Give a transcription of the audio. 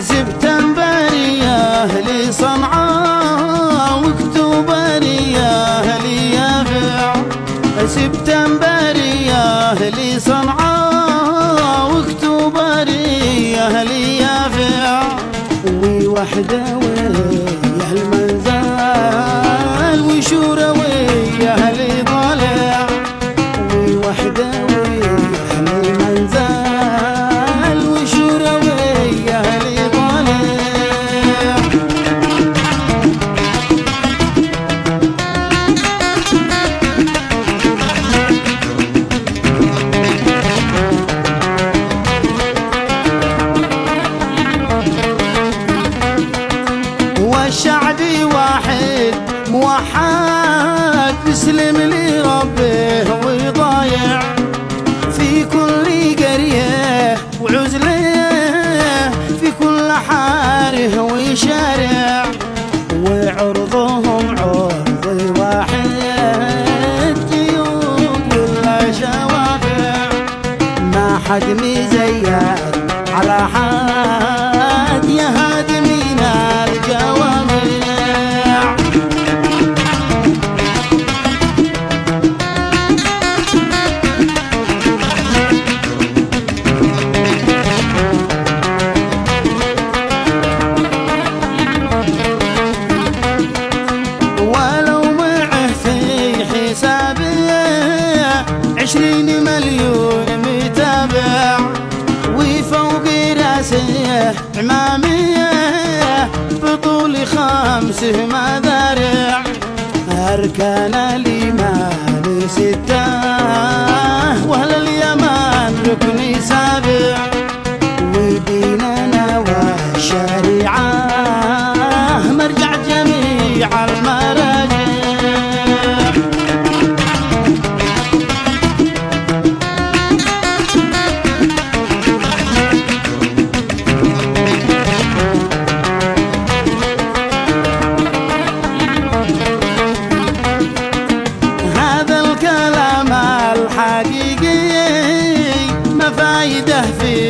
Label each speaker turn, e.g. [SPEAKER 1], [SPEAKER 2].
[SPEAKER 1] سبتمبر يا أهلي صنعاء واكتوبر يا أهلي يافع. سبتمبر يا أهلي صنعاء واكتوبر يا أهلي يافع. ووحدة ويا المنزل وشورة ويا أهلي ضالع. ووحدة ويا المنزل وشورة ويا أهلي ضالع. والشعبي واحد موحد يسلم لربه ويضايع في كل قرية وعزلة في كل حاره وشارع. وعرضهم عرض واحد جيوب ولا شوافع. ما حد مزيد على حد يا هادمين الجوامع. ولو معه في حسابه 20 مليون متابع. وفوق راسه عمامية بطول 5 مذارع. أركان الإيمان 6 وأهل اليمن ركن 7. وديننا والشريعة مرجع جميع المراجع. هذا الكلام الحقيقي ما فايده في